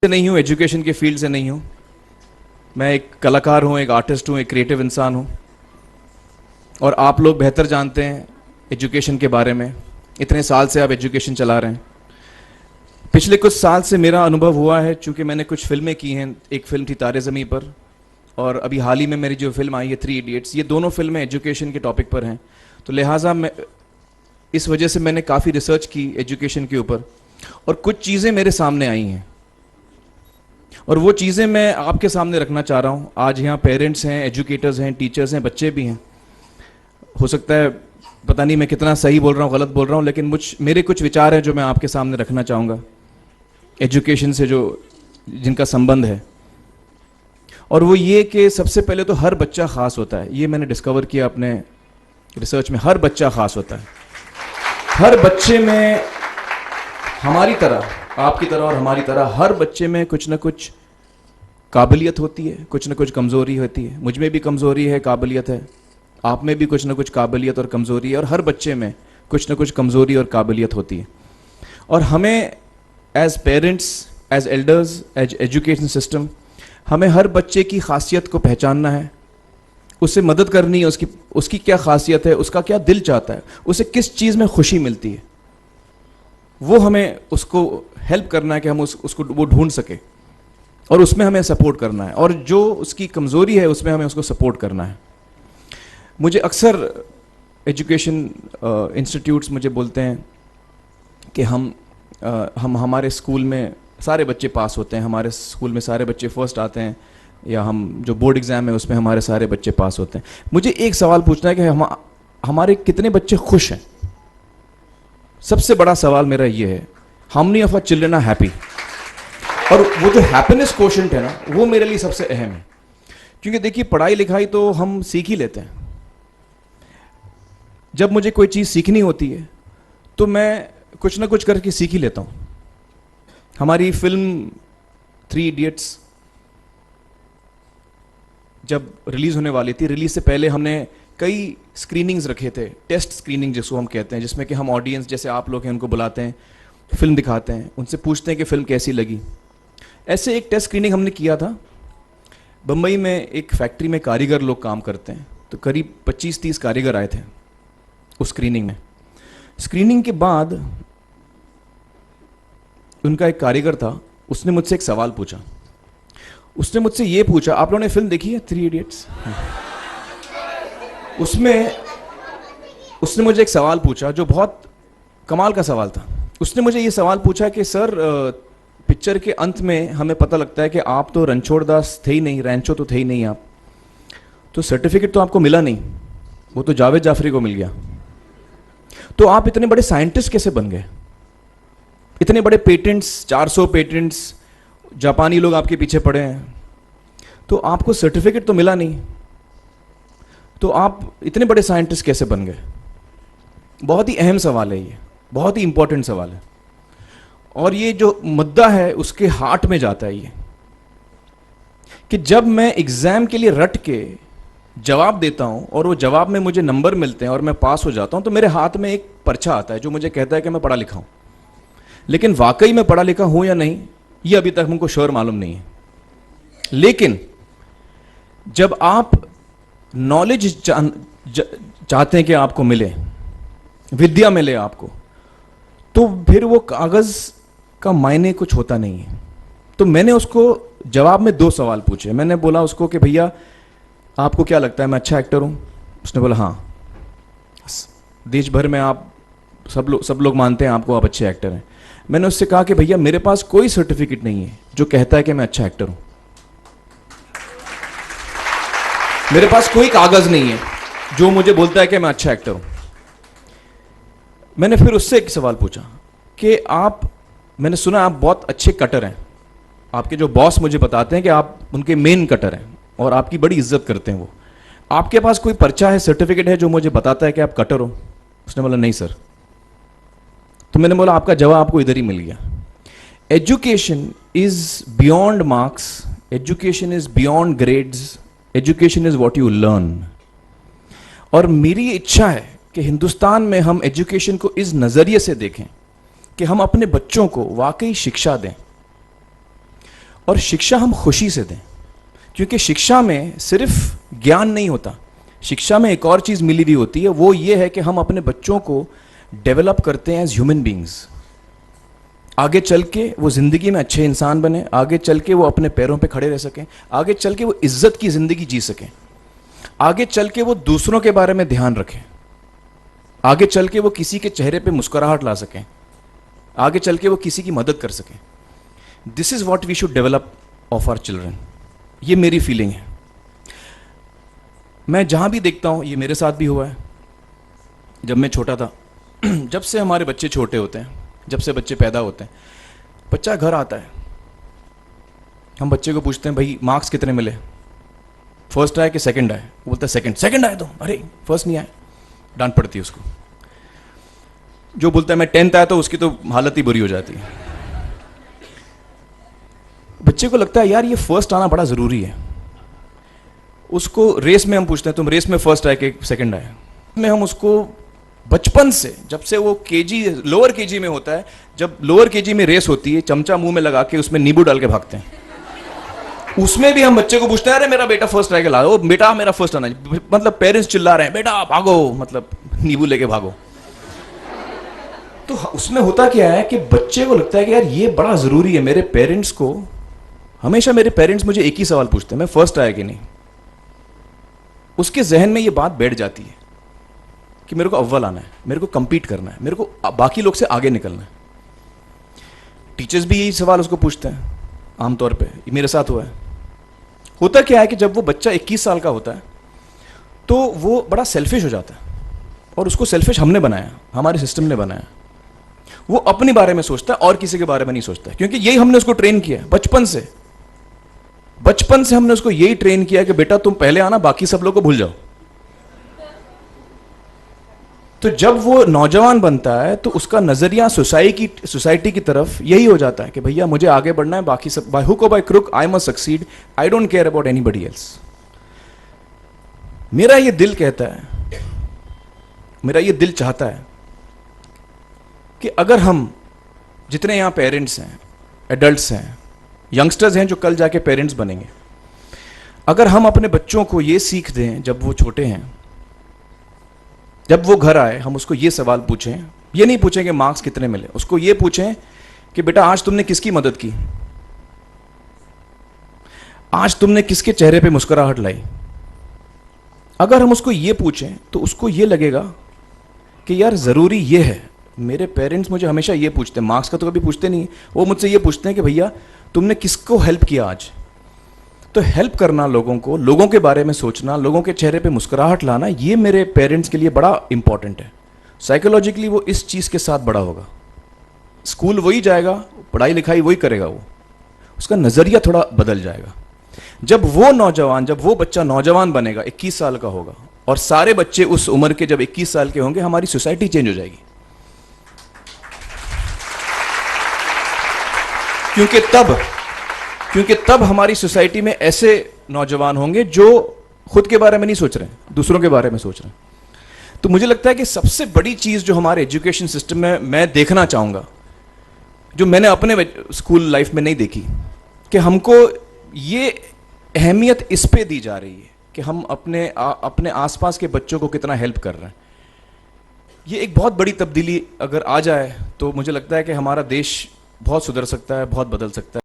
नहीं हूँ, एजुकेशन के फील्ड से नहीं हूँ। मैं एक कलाकार हूँ, एक आर्टिस्ट हूँ, एक क्रिएटिव इंसान हूँ। और आप लोग बेहतर जानते हैं एजुकेशन के बारे में। इतने साल से आप एजुकेशन चला रहे हैं। पिछले कुछ साल से मेरा अनुभव हुआ है, चूँकि मैंने कुछ फिल्में की हैं। एक फिल्म थी तारे ज़मीं पर, और अभी हाल ही में मेरी जो फिल्म आई है 3 इडियट्स, ये दोनों फिल्में एजुकेशन के टॉपिक पर हैं। तो लिहाजा मैं इस वजह से मैंने काफ़ी रिसर्च की एजुकेशन के ऊपर, और कुछ चीज़ें मेरे सामने आई हैं, और वो चीज़ें मैं आपके सामने रखना चाह रहा हूँ। आज यहाँ पेरेंट्स हैं, एजुकेटर्स हैं, टीचर्स हैं, बच्चे भी हैं। हो सकता है, पता नहीं मैं कितना सही बोल रहा हूँ, गलत बोल रहा हूँ, लेकिन मेरे कुछ विचार हैं जो मैं आपके सामने रखना चाहूँगा एजुकेशन से जो जिनका संबंध है। और वो ये कि सबसे पहले तो हर बच्चा ख़ास होता है। ये मैंने डिस्कवर किया अपने रिसर्च में। हर बच्चा ख़ास होता है। हर बच्चे में, हमारी तरह, आपकी तरह और हमारी तरह, हर बच्चे में कुछ ना कुछ काबिलियत होती है, कुछ ना कुछ कमज़ोरी होती है। मुझ में भी कमज़ोरी है, काबिलियत है। आप में भी कुछ ना कुछ काबिलियत और कमज़ोरी है, और हर बच्चे में कुछ ना कुछ कमज़ोरी और काबिलियत होती है। और हमें as parents, as elders, as education system, हमें हर बच्चे की खासियत को पहचानना है, उसे मदद करनी है। उसकी क्या खासियत है, उसका क्या दिल चाहता है, उसे किस चीज़ में खुशी मिलती है, वो हमें उसको हेल्प करना है कि हम उसको वो ढूंढ सके, और उसमें हमें सपोर्ट करना है। और जो उसकी कमज़ोरी है उसमें हमें उसको सपोर्ट करना है। मुझे अक्सर एजुकेशन इंस्टीट्यूट्स मुझे बोलते हैं कि हम हमारे स्कूल में सारे बच्चे पास होते हैं, हमारे स्कूल में सारे बच्चे फर्स्ट आते हैं, या हम जो बोर्ड एग्ज़ाम है उसमें हमारे सारे बच्चे पास होते हैं। मुझे एक सवाल पूछना है कि हमारे कितने बच्चे खुश हैं। सबसे बड़ा सवाल मेरा ये है, how many of our children are happy. और वो जो हैप्पीनेस कोशेंट है ना, वो मेरे लिए सबसे अहम है। क्योंकि देखिए, पढ़ाई लिखाई तो हम सीख ही लेते हैं। जब मुझे कोई चीज़ सीखनी होती है तो मैं कुछ ना कुछ करके सीख ही लेता हूँ। हमारी फिल्म 3 इडियट्स जब रिलीज़ होने वाली थी, रिलीज़ से पहले हमने कई स्क्रीनिंग्स रखे थे, टेस्ट स्क्रीनिंग जिसको हम कहते हैं, जिसमें कि हम ऑडियंस, जैसे आप लोग हैं, उनको बुलाते हैं, फिल्म दिखाते हैं, उनसे पूछते हैं कि फ़िल्म कैसी लगी। ऐसे एक टेस्ट स्क्रीनिंग हमने किया था। बम्बई में एक फैक्ट्री में कारीगर लोग काम करते हैं, तो करीब 25-30 कारीगर आए थे उस स्क्रीनिंग में। स्क्रीनिंग के बाद उनका एक कारीगर था, उसने मुझसे एक सवाल पूछा। उसने मुझसे ये पूछा, आप लोगों ने फिल्म देखी है 3 इडियट्स? उसने मुझे एक सवाल पूछा जो बहुत कमाल का सवाल था। उसने मुझे ये सवाल पूछा कि सर, पिक्चर के अंत में हमें पता लगता है कि आप तो रणछोड़ दास थे ही नहीं, रैंचो तो थे ही नहीं आप, तो सर्टिफिकेट तो आपको मिला नहीं, वो तो जावेद जाफरी को मिल गया। तो आप इतने बड़े साइंटिस्ट कैसे बन गए? इतने बड़े पेटेंट्स, 400 पेटेंट्स, जापानी लोग आपके पीछे पड़े हैं, तो आपको सर्टिफिकेट तो मिला नहीं, तो आप इतने बड़े साइंटिस्ट कैसे बन गए? बहुत ही अहम सवाल है ये, बहुत ही इंपॉर्टेंट सवाल है। और ये जो मुद्दा है उसके हार्ट में जाता है ये, कि जब मैं एग्जाम के लिए रट के जवाब देता हूं और वो जवाब में मुझे नंबर मिलते हैं और मैं पास हो जाता हूं, तो मेरे हाथ में एक पर्चा आता है जो मुझे कहता है कि मैं पढ़ा लिखा हूं। लेकिन वाकई में पढ़ा लिखा हूं या नहीं, ये अभी तक हमको श्योर मालूम नहीं है। लेकिन जब आप नॉलेज चाहते हैं कि आपको मिले, विद्या मिले आपको, तो फिर वो कागज का मायने कुछ होता नहीं है। तो मैंने उसको जवाब में 2 सवाल पूछे। मैंने बोला उसको कि भैया, आपको क्या लगता है मैं अच्छा एक्टर हूं? उसने बोला हाँ, देश भर में आप सब लोग मानते हैं आपको, आप अच्छे एक्टर हैं। मैंने उससे कहा कि भैया, मेरे पास कोई सर्टिफिकेट नहीं है जो कहता है कि मैं अच्छा एक्टर हूं। मेरे पास कोई कागज नहीं है जो मुझे बोलता है कि मैं अच्छा एक्टर हूं। मैंने फिर उससे एक सवाल पूछा कि मैंने सुना आप बहुत अच्छे कटर हैं, आपके जो बॉस मुझे बताते हैं कि आप उनके मेन कटर हैं और आपकी बड़ी इज्जत करते हैं वो, आपके पास कोई पर्चा है, सर्टिफिकेट है जो मुझे बताता है कि आप कटर हो? उसने बोला नहीं सर। तो मैंने बोला आपका जवाब आपको इधर ही मिल गया। Education is beyond marks, education is beyond grades, education is what you learn. और मेरी इच्छा है कि हिंदुस्तान में हम एजुकेशन को इस नज़रिए से देखें कि हम अपने बच्चों को वाकई शिक्षा दें। और शिक्षा हम खुशी से दें, क्योंकि शिक्षा में सिर्फ ज्ञान नहीं होता, शिक्षा में एक और चीज़ मिली हुई होती है, वो ये है कि हम अपने बच्चों को डेवलप करते हैं एज ह्यूमन बींग्स। आगे चल के वो ज़िंदगी में अच्छे इंसान बने, आगे चल के वो अपने पैरों पे खड़े रह सकें, आगे चल के वो इज्जत की ज़िंदगी जी सकें, आगे चल के वो दूसरों के बारे में ध्यान रखें, आगे चल के वो किसी के चेहरे पे मुस्कुराहट ला सकें, आगे चल के वो किसी की मदद कर सकें। This is what we should develop of our children. ये मेरी फीलिंग है। मैं जहाँ भी देखता हूँ, ये मेरे साथ भी हुआ है जब मैं छोटा था। जब से हमारे बच्चे छोटे होते हैं, जब से बच्चे पैदा होते हैं, बच्चा घर आता है, हम बच्चे को पूछते हैं भाई मार्क्स कितने मिले, फर्स्ट आए कि सेकंड आए? वो बोलता है सेकंड। सेकंड आए तो अरे फर्स्ट नहीं आए, डांट पड़ती है उसको। जो बोलता है मैं 10th आया तो उसकी तो हालत ही बुरी हो जाती है। बच्चे को लगता है यार ये फर्स्ट आना बड़ा ज़रूरी है। उसको रेस में हम पूछते हैं तुम रेस में फर्स्ट आए कि सेकंड आए? में हम उसको बचपन से, जब से वो लोअर केजी में होता है, जब लोअर केजी में रेस होती है, चमचा मुंह में लगा के उसमें नींबू डाल के भागते हैं। उसमें भी हम बच्चे को पूछते हैं अरे मेरा बेटा फर्स्ट आएगा, ला ओ बेटा मेरा फर्स्ट आना, मतलब पेरेंट्स चिल्ला रहे हैं बेटा भागो, मतलब नींबू लेके भागो। तो उसमें होता क्या है कि बच्चे को लगता है कि यार ये बड़ा जरूरी है। मेरे पेरेंट्स को हमेशा, मेरे पेरेंट्स मुझे एक ही सवाल पूछते हैं, मैं फर्स्ट आया कि नहीं। उसके जहन में ये बात बैठ जाती है कि मेरे को अव्वल आना है, मेरे को कंपीट करना है, मेरे को बाकी लोग से आगे निकलना है। टीचर्स भी यही सवाल उसको पूछते हैं आमतौर पे, ये मेरे साथ हुआ है। होता क्या है कि जब वो बच्चा 21 साल का होता है तो वो बड़ा सेल्फिश हो जाता है, और उसको सेल्फिश हमने बनाया, हमारे सिस्टम ने बनाया। वो अपने बारे में सोचता है और किसी के बारे में नहीं सोचता है, क्योंकि यही हमने उसको ट्रेन किया है बचपन से। बचपन से हमने उसको यही ट्रेन किया कि बेटा तुम पहले आना, बाकी सब लोग को भूल जाओ। तो जब वो नौजवान बनता है तो उसका नजरिया सोसाइटी की तरफ यही हो जाता है कि भैया मुझे आगे बढ़ना है, बाकी सब बाय हुक और by crook I must succeed, I don't care about anybody else. मेरा ये दिल कहता है, मेरा ये दिल चाहता है कि अगर हम जितने यहां पेरेंट्स हैं, एडल्ट्स हैं, यंगस्टर्स हैं जो कल जाके पेरेंट्स बनेंगे, अगर हम अपने बच्चों को ये सीख दें जब वो छोटे हैं, जब वो घर आए हम उसको ये सवाल पूछें, ये नहीं पूछें कि मार्क्स कितने मिले, उसको ये पूछें कि बेटा आज तुमने किसकी मदद की, आज तुमने किसके चेहरे पे मुस्कुराहट लाई। अगर हम उसको ये पूछें तो उसको ये लगेगा कि यार ज़रूरी ये है। मेरे पेरेंट्स मुझे हमेशा ये पूछते हैं, मार्क्स का तो कभी पूछते नहीं, वो मुझसे ये पूछते हैं कि भैया तुमने किसको हेल्प किया आज। तो हेल्प करना लोगों को, लोगों के बारे में सोचना, लोगों के चेहरे पे मुस्कुराहट लाना, ये मेरे पेरेंट्स के लिए बड़ा इंपॉर्टेंट है। साइकोलॉजिकली वो इस चीज़ के साथ बड़ा होगा, स्कूल वही जाएगा, पढ़ाई लिखाई वही करेगा, वो उसका नज़रिया थोड़ा बदल जाएगा। जब वो बच्चा नौजवान बनेगा, 21 साल का होगा, और सारे बच्चे उस उम्र के जब 21 साल के होंगे, हमारी सोसाइटी चेंज हो जाएगी। क्योंकि तब हमारी सोसाइटी में ऐसे नौजवान होंगे जो खुद के बारे में नहीं सोच रहे हैं, दूसरों के बारे में सोच रहे हैं। तो मुझे लगता है कि सबसे बड़ी चीज जो हमारे एजुकेशन सिस्टम में मैं देखना चाहूंगा, जो मैंने अपने स्कूल लाइफ में नहीं देखी, कि हमको ये अहमियत इस पे दी जा रही है कि हम अपने आसपास के बच्चों को कितना हेल्प कर रहे हैं। ये एक बहुत बड़ी तब्दीली अगर आ जाए तो मुझे लगता है कि हमारा देश बहुत सुधर सकता है, बहुत बदल सकता है।